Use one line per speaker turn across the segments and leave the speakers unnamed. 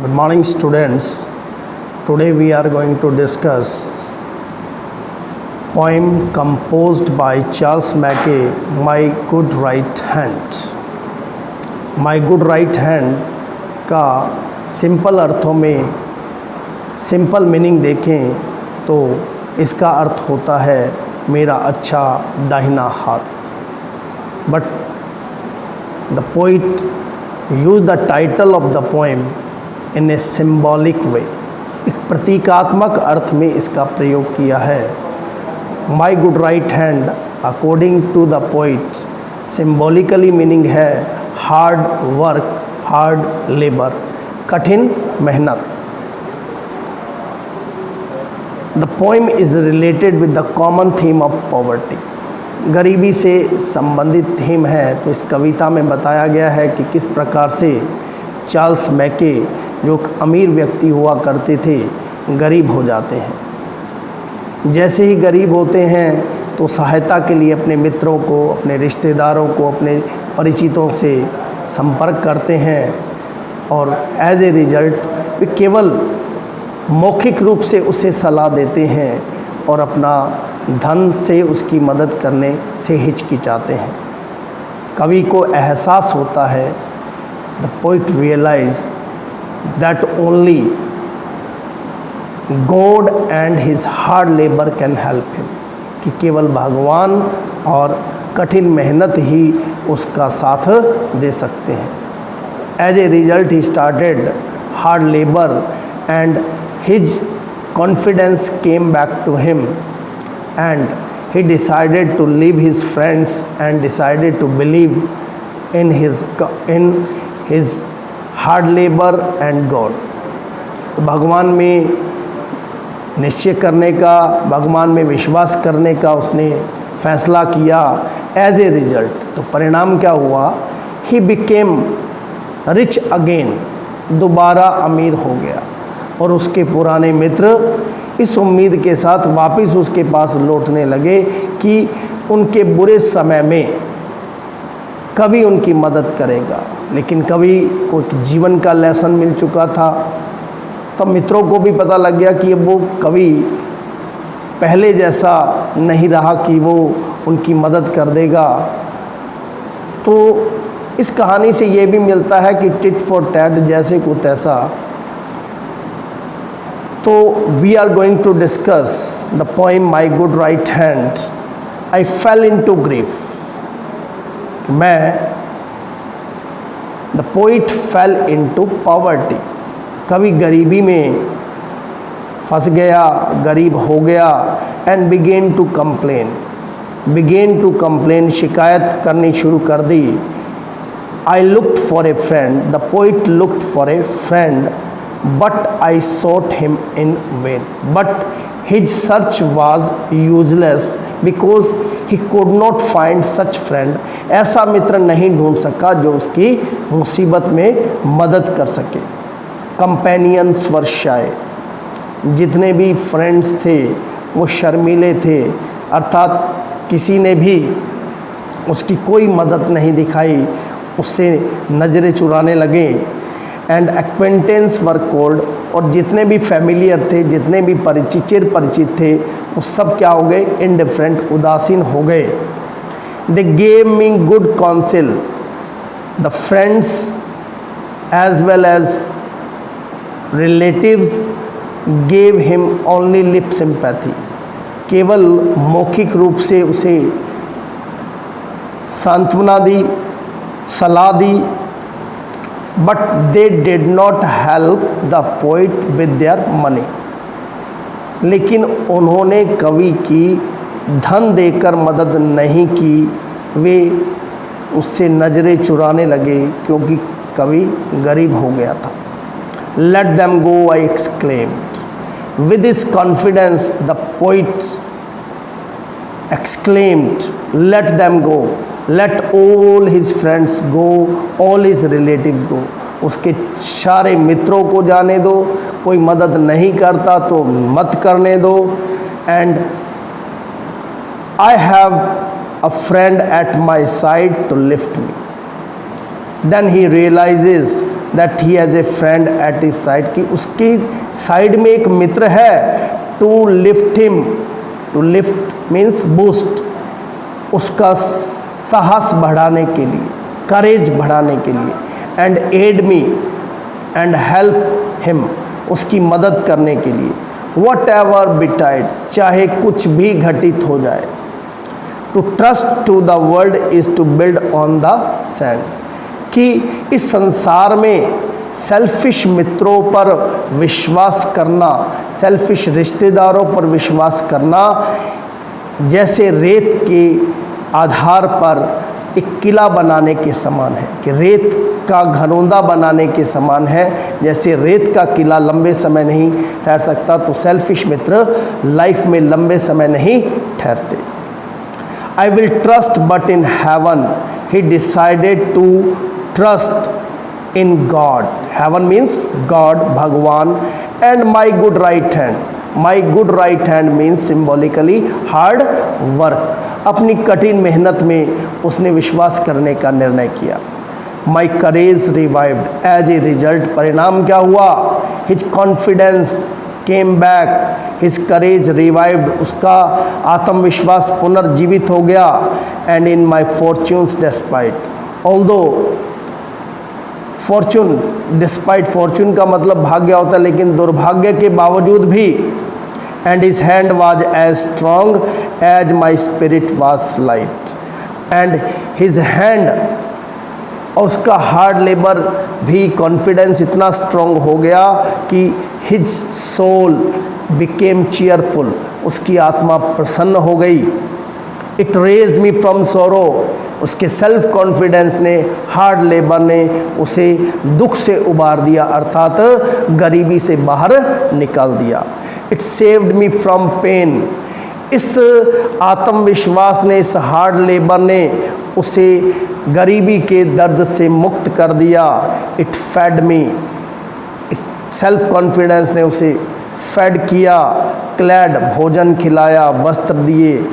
Good morning, students. Today we are going to discuss poem composed by Charles Mackay, My Good Right Hand. My Good Right Hand का simple अर्थों में simple meaning देखें तो इसका अर्थ होता है मेरा अच्छा दाहिना हाथ. But the poet use the title of the poem in a symbolic way. एक प्रतीकात्मक अर्थ में इसका प्रयोग किया है. My good right hand according to the poet symbolically meaning है हार्ड वर्क, हार्ड लेबर, कठिन मेहनत. The poem is related with the common theme of poverty. गरीबी से संबंधित थीम है. तो इस कविता में बताया गया है कि किस प्रकार से चार्ल्स मैके जो अमीर व्यक्ति हुआ करते थे गरीब हो जाते हैं. जैसे ही गरीब होते हैं तो सहायता के लिए अपने मित्रों को, अपने रिश्तेदारों को, अपने परिचितों से संपर्क करते हैं और एज ए रिजल्ट वे केवल मौखिक रूप से उसे सलाह देते हैं और अपना धन से उसकी मदद करने से हिचकिचाते हैं. कवि को एहसास होता है, the poet realise that only God and his hard labour can help him, कि केवल भगवान और कठिन मेहनत ही उसका साथ दे सकते हैं. As a result he started hard labour and his confidence came back to him and he decided to leave his friends and decided to believe in his hard labor and God. तो भगवान में निश्चय करने का, भगवान में विश्वास करने का उसने फैसला किया. एज ए रिजल्ट तो परिणाम क्या हुआ? he became rich again, दोबारा अमीर हो गया. और उसके पुराने मित्र इस उम्मीद के साथ वापस उसके पास लौटने लगे कि उनके बुरे समय में कभी उनकी मदद करेगा. लेकिन कभी को जीवन का लेसन मिल चुका था. तब मित्रों को भी पता लग गया कि वो कभी पहले जैसा नहीं रहा कि वो उनकी मदद कर देगा. तो इस कहानी से ये भी मिलता है कि टिट फॉर टैट, जैसे को तैसा. तो we are going to discuss the poem my good right hand. I fell into grief. The poet fell into poverty. कभी गरीबी में फंस गया, गरीब हो गया. एंड बिगेन टू कंप्लेन, शिकायत करनी शुरू कर दी. I looked for a friend, the poet looked for a friend but I sought him in vain. But his search was useless because he could not find such friend. ऐसा मित्र नहीं ढूंढ सका जो उसकी मुसीबत में मदद कर सके. Companions were shy. जितने भी फ्रेंड्स थे वो शर्मीले थे, अर्थात किसी ने भी उसकी कोई मदद नहीं दिखाई, उससे नज़रें चुराने लगे. And acquaintance were cold. और जितने भी फैमिलियर थे, जितने भी परिचित थे, वो सब क्या हो गए? इनडिफरेंट, उदासीन हो गए. They gave me good counsel. The friends as well as relatives gave him only lip sympathy. केवल मौखिक रूप से उसे सांत्वना दी, सलाह दी. But they did not help the poet with their money. लेकिन उन्होंने कवि की धन देकर मदद नहीं की. वे उससे नज़रें चुराने लगे क्योंकि कवि गरीब हो गया था. Let them go, I exclaimed. With his confidence the poet exclaimed, let them go. Let all his friends go, all his relatives go. उसके सारे मित्रों को जाने दो, कोई मदद नहीं करता तो मत करने दो. And I have a friend at my side to lift me. Then he realizes that he has a friend at his side, कि उसकी साइड में एक मित्र है, to lift him, to lift means boost, उसका साहस बढ़ाने के लिए, करेज बढ़ाने के लिए, and aid me and help him, उसकी मदद करने के लिए, वट एवर बिटाइड, चाहे कुछ भी घटित हो जाए। To trust to the world is to build on the sand, कि इस संसार में सेल्फिश मित्रों पर विश्वास करना, सेल्फिश रिश्तेदारों पर विश्वास करना जैसे रेत के आधार पर एक किला बनाने के समान है, कि रेत का घरौंदा बनाने के समान है। जैसे रेत का किला लंबे समय नहीं ठहर सकता, तो सेल्फिश मित्र लाइफ में लंबे समय नहीं ठहरते। I will trust but in heaven he decided to trust in God. Heaven means God, भगवान, and my good right hand. My good right hand means symbolically hard work. अपनी कठिन मेहनत में उसने विश्वास करने का निर्णय किया। My courage revived. As a result, परिणाम क्या हुआ? His confidence came back. His courage revived. उसका आत्मविश्वास पुनर्जीवित हो गया। And in my fortunes despite, although Fortune, despite, Fortune का मतलब भाग्य होता है, लेकिन दुर्भाग्य के बावजूद भी, and his hand was as strong as my spirit was light, and his hand, और उसका हार्ड लेबर भी, कॉन्फिडेंस इतना स्ट्रॉन्ग हो गया कि हिज सोल बिकेम चीयरफुल, उसकी आत्मा प्रसन्न हो गई। It raised me from sorrow, उसके सेल्फ कॉन्फिडेंस ने, हार्ड लेबर ने उसे दुख से उबार दिया, अर्थात गरीबी से बाहर निकाल दिया। It saved me from pain, इस आत्मविश्वास ने, इस हार्ड लेबर ने उसे गरीबी के दर्द से मुक्त कर दिया। इट फेड मी, इस सेल्फ कॉन्फिडेंस ने उसे फेड किया, क्लैड, भोजन खिलाया, वस्त्र दिए।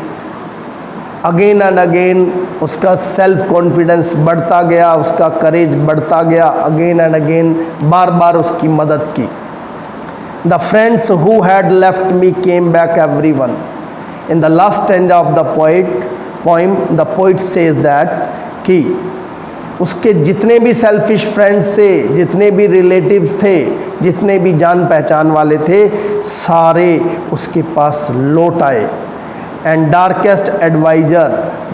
अगेन एंड अगेन उसका सेल्फ कॉन्फिडेंस बढ़ता गया, उसका करेज बढ़ता गया, अगेन एंड अगेन बार बार उसकी मदद की। The friends who had left me came back everyone. In the last stanza of the poem the poet says that, कि उसके जितने भी सेल्फिश फ्रेंड्स थे, जितने भी रिलेटिव्स थे, जितने भी जान पहचान वाले थे, सारे उसके पास लौट आए। And darkest advisor,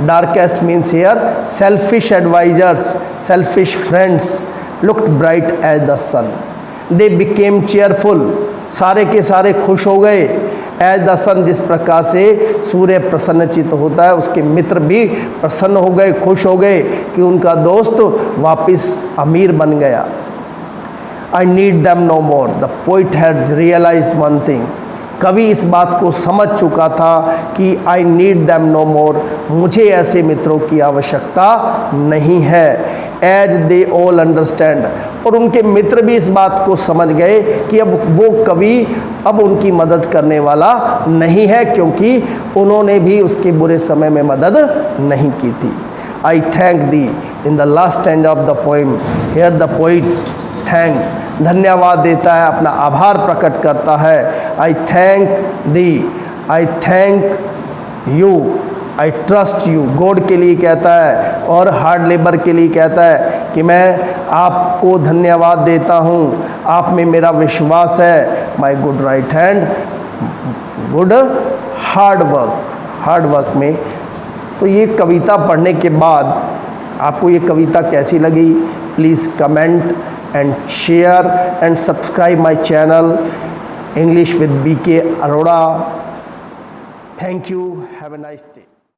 darkest means here selfish advisors, selfish friends looked bright as the sun. They became cheerful, सारे के सारे खुश हो गए। as the sun, जिस प्रकार से सूर्य प्रसन्नचित होता है, उसके मित्र भी प्रसन्न हो गए, खुश हो गए कि उनका दोस्त वापस अमीर बन गया। I need them no more. The poet had realized one thing. कवि इस बात को समझ चुका था कि आई नीड दैम नो मोर, मुझे ऐसे मित्रों की आवश्यकता नहीं है। एज दे ऑल अंडरस्टैंड, और उनके मित्र भी इस बात को समझ गए कि अब वो कवि अब उनकी मदद करने वाला नहीं है, क्योंकि उन्होंने भी उसके बुरे समय में मदद नहीं की थी। आई thank the, in the last end of the poem here the poet thank, धन्यवाद देता है, अपना आभार प्रकट करता है। आई thank the, I thank you, I trust you, God के लिए कहता है और हार्ड लेबर के लिए कहता है कि मैं आपको धन्यवाद देता हूँ, आप में मेरा विश्वास है। My good right hand, good hard work में। तो ये कविता पढ़ने के बाद आपको ये कविता कैसी लगी, please comment and share and subscribe my channel English with BK Arora. Thank you. Have a nice day.